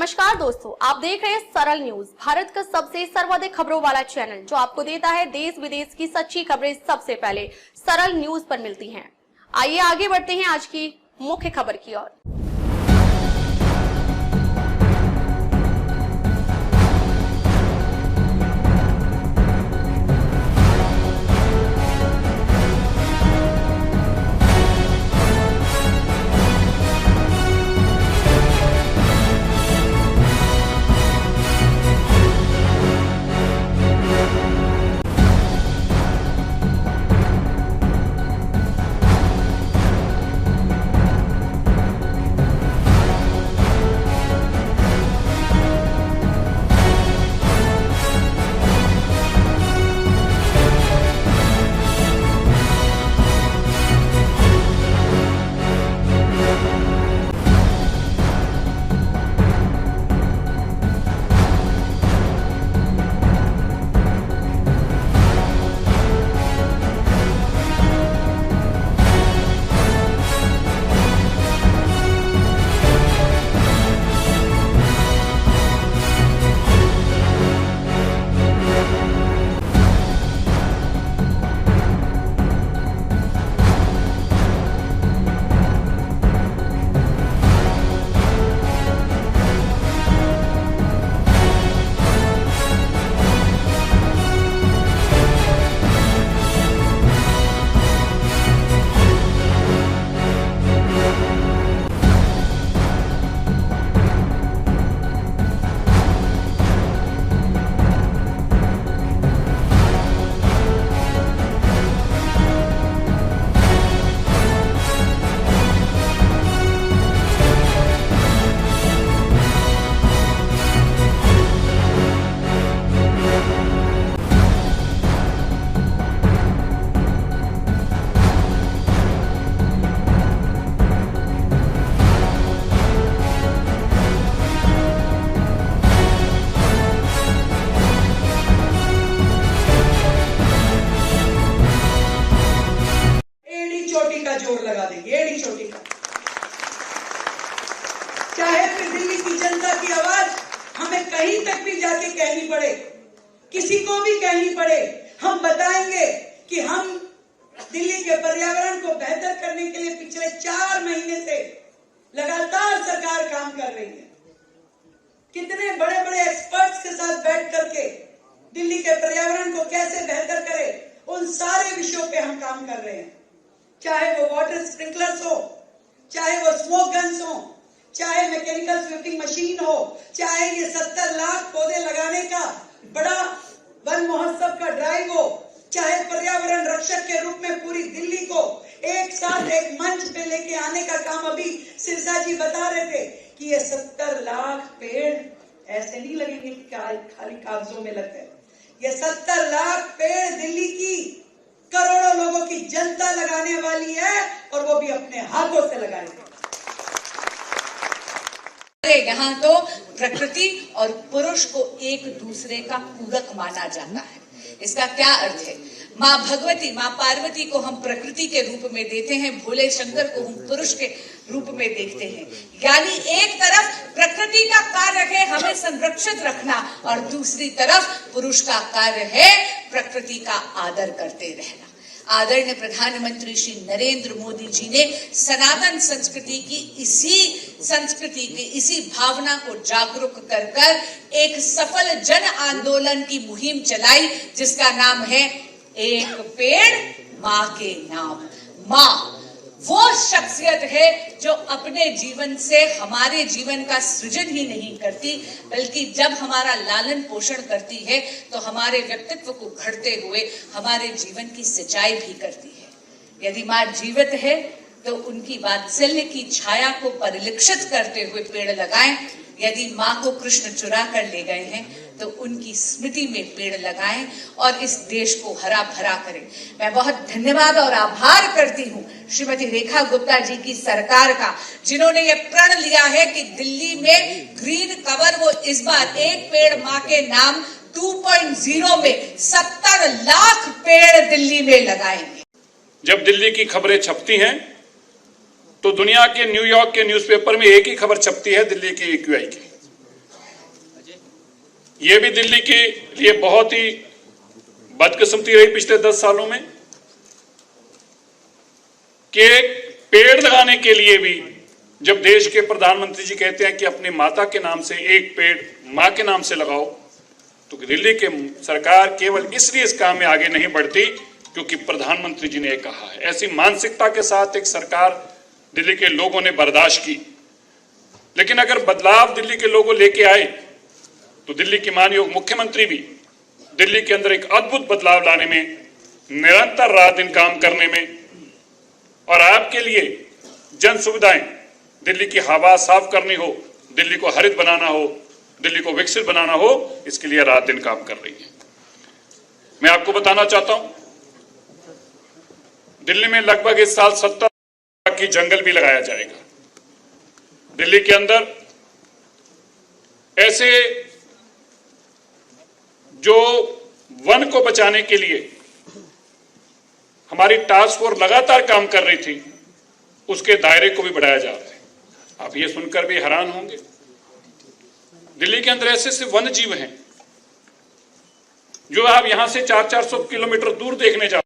नमस्कार दोस्तों, आप देख रहे हैं सरल न्यूज, भारत का सबसे सर्वाधिक खबरों वाला चैनल जो आपको देता है देश विदेश की सच्ची खबरें सबसे पहले सरल न्यूज पर मिलती हैं। आइए आगे बढ़ते हैं आज की मुख्य खबर की ओर। जोर लगा देंगे, एड़ी चोटी का। चाहे फिर दिल्ली की जनता की आवाज हमें कहीं तक भी जाके कहनी पड़े, किसी को भी कहनी पड़े, हम बताएंगे कि हम दिल्ली के पर्यावरण को बेहतर करने के लिए पिछले 4 महीने से लगातार सरकार काम कर रही है। कितने बड़े बड़े एक्सपर्ट्स के साथ बैठ करके दिल्ली के पर्यावरण को कैसे बेहतर करे, उन सारे विषयों पे हम काम कर रहे हैं। चाहे वो वाटर स्प्रिंकलर्स हो, चाहे वो स्मोक गन्स हो, चाहे मैकेनिकल स्वीपिंग मशीन हो, चाहे ये 70 लाख पौधे लगाने का बड़ा वन महोत्सव का ड्राइव हो, चाहे पर्यावरण रक्षक के रूप में पूरी दिल्ली को एक साथ एक मंच पे लेके आने का काम। अभी सिरसा जी बता रहे थे कि ये 70 लाख पेड़ ऐसे नहीं लगेंगे कि खाली कागजों में लगते हैं। ये 70 लाख पेड़ दिल्ली की करोड़ों लोगों की जनता लगाने वाली है, और वो भी अपने हाथों से लगाएंगे। यहाँ तो प्रकृति और पुरुष को एक दूसरे का पूरक माना जाता है। इसका क्या अर्थ है? माँ भगवती, माँ पार्वती को हम प्रकृति के रूप में देते हैं, भोले शंकर को हम पुरुष के रूप में देखते हैं। यानी एक तरफ प्रकृति का कार्य है हमें संरक्षित रखना, और दूसरी तरफ पुरुष का कार्य है प्रकृति का आदर करते रहना। आदरणीय प्रधानमंत्री श्री नरेंद्र मोदी जी ने सनातन संस्कृति की इसी भावना को जागरूक कर एक सफल जन आंदोलन की मुहिम चलाई, जिसका नाम है एक पेड़ माँ के नाम। माँ वो शख्सियत है जो अपने जीवन से हमारे जीवन का सृजन ही नहीं करती, बल्कि जब हमारा लालन पोषण करती है तो हमारे व्यक्तित्व को घड़ते हुए हमारे जीवन की सिंचाई भी करती है। यदि माँ जीवित है तो उनकी वात्सल्य की छाया को परिलक्षित करते हुए पेड़ लगाएं। यदि माँ को कृष्ण चुरा कर ले गए हैं तो उनकी स्मृति में पेड़ लगाएं और इस देश को हरा भरा करें। मैं बहुत धन्यवाद और आभार करती हूँ श्रीमती रेखा गुप्ता जी की सरकार का, जिन्होंने ये प्रण लिया है कि दिल्ली में ग्रीन कवर वो इस बार एक पेड़ माँ के नाम 2.0 में 70 लाख पेड़ दिल्ली में लगाएंगे। जब दिल्ली की खबरें छपती हैं तो दुनिया के न्यूयॉर्क के न्यूज़पेपर में एक ही खबर छपती है दिल्ली की AQI की, ये भी दिल्ली के लिए बहुत ही बदकिस्मती रही पिछले 10 सालों में कि पेड़ लगाने के लिए भी जब देश के प्रधानमंत्री जी कहते हैं कि अपनी माता के नाम से एक पेड़ मां के नाम से लगाओ, तो दिल्ली के सरकार केवल इसलिए इस काम में आगे नहीं बढ़ती क्योंकि प्रधानमंत्री जी ने कहा है। ऐसी मानसिकता के साथ एक सरकार दिल्ली के लोगों ने बर्दाश्त की। लेकिन अगर बदलाव दिल्ली के लोगों लेके आए तो दिल्ली की माननीय मुख्यमंत्री भी दिल्ली के अंदर एक अद्भुत बदलाव लाने में, निरंतर रात दिन काम करने में और आपके लिए जन सुविधाएं, दिल्ली की हवा साफ करनी हो, दिल्ली को हरित बनाना हो, दिल्ली को विकसित बनाना हो, इसके लिए रात दिन काम कर रही है। मैं आपको बताना चाहता हूं, दिल्ली में लगभग इस साल 70 की जंगल भी लगाया जाएगा। दिल्ली के अंदर ऐसे जो वन को बचाने के लिए हमारी टास्क फोर्स लगातार काम कर रही थी, उसके दायरे को भी बढ़ाया जा रहा है। आप ये सुनकर भी हैरान होंगे, दिल्ली के अंदर ऐसे ऐसे वन जीव हैं जो आप यहां से 400-400 किलोमीटर दूर देखने जा।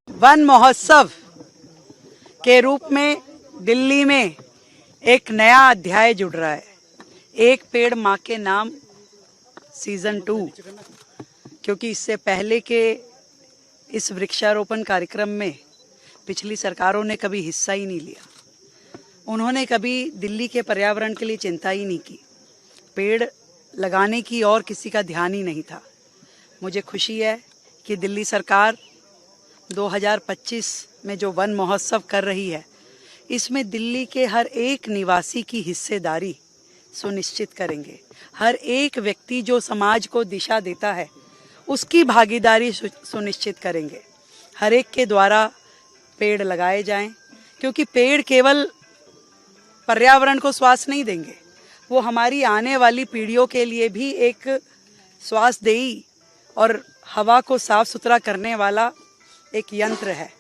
वन महोत्सव के रूप में दिल्ली में एक नया अध्याय जुड़ रहा है। एक पेड़ मां के नाम सीजन 2, क्योंकि इससे पहले के इस वृक्षारोपण कार्यक्रम में पिछली सरकारों ने कभी हिस्सा ही नहीं लिया। उन्होंने कभी दिल्ली के पर्यावरण के लिए चिंता ही नहीं की। पेड़ लगाने की और किसी का ध्यान ही नहीं था। मुझे खुशी है कि दिल्ली सरकार 2025 में जो वन महोत्सव कर रही है, इसमें दिल्ली के हर एक निवासी की हिस्सेदारी सुनिश्चित करेंगे। हर एक व्यक्ति जो समाज को दिशा देता है, उसकी भागीदारी सुनिश्चित करेंगे। हर एक के द्वारा पेड़ लगाए जाएं, क्योंकि पेड़ केवल पर्यावरण को श्वास नहीं देंगे, वो हमारी आने वाली पीढ़ियों के लिए भी एक श्वासदेही और हवा को साफ सुथरा करने वाला एक यंत्र है।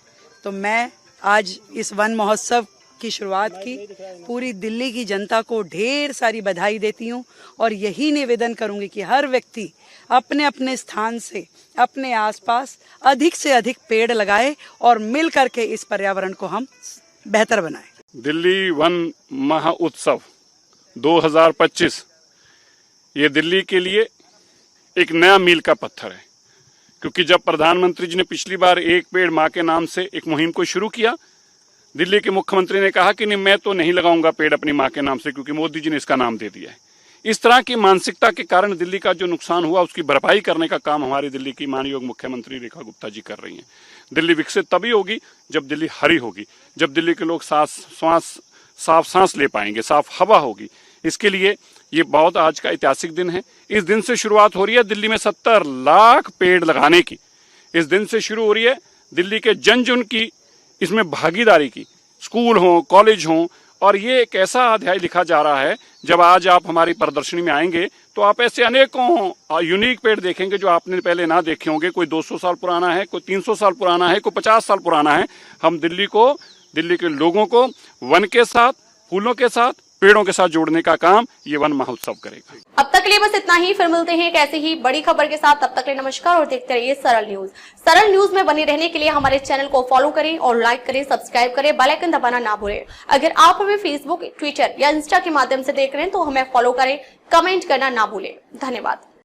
तो मैं आज इस वन महोत्सव की शुरुआत की पूरी दिल्ली की जनता को ढेर सारी बधाई देती हूँ और यही निवेदन करूँगी कि हर व्यक्ति अपने अपने स्थान से अपने आसपास अधिक से अधिक पेड़ लगाए और मिल करके इस पर्यावरण को हम बेहतर बनाएं। दिल्ली वन महोत्सव 2025 ये दिल्ली के लिए एक नया मील का पत्थर है, क्योंकि जब प्रधानमंत्री जी ने पिछली बार एक पेड़ मां के नाम से एक मुहिम को शुरू किया, दिल्ली के मुख्यमंत्री ने कहा कि नहीं, मैं तो नहीं लगाऊंगा पेड़ अपनी मां के नाम से, क्योंकि मोदी जी ने इसका नाम दे दिया है। इस तरह की मानसिकता के कारण दिल्ली का जो नुकसान हुआ, उसकी भरपाई करने का काम हमारी दिल्ली की माननीय मुख्यमंत्री रेखा गुप्ता जी कर रही हैं। दिल्ली विकसित तभी होगी जब दिल्ली हरी होगी, जब दिल्ली के लोग साफ सांस ले पाएंगे, साफ हवा होगी। इसके लिए ये बहुत आज का ऐतिहासिक दिन है। इस दिन से शुरुआत हो रही है दिल्ली में 70 लाख पेड़ लगाने की। इस दिन से शुरू हो रही है दिल्ली के जन की इसमें भागीदारी की, स्कूल हो, कॉलेज हो। और ये एक ऐसा अध्याय लिखा जा रहा है, जब आज आप हमारी प्रदर्शनी में आएंगे तो आप ऐसे अनेकों यूनिक पेड़ देखेंगे जो आपने पहले ना देखे होंगे। कोई 200 साल पुराना है, कोई 300 साल पुराना है, कोई 50 साल पुराना है। हम दिल्ली के लोगों को वन के साथ, फूलों के साथ, पेड़ों के साथ जोड़ने का काम ये वन महोत्सव करेगा। अब तक के लिए बस इतना ही। फिर मिलते हैं एक ऐसे ही बड़ी खबर के साथ। तब तक के लिए नमस्कार और देखते रहिए सरल न्यूज। सरल न्यूज में बने रहने के लिए हमारे चैनल को फॉलो करें और लाइक करें, सब्सक्राइब करें, बेल आइकन दबाना ना भूलें। अगर आप हमें फेसबुक, ट्विटर या इंस्टा के माध्यम से देख रहे हैं तो हमें फॉलो करें, कमेंट करना ना भूलें। धन्यवाद।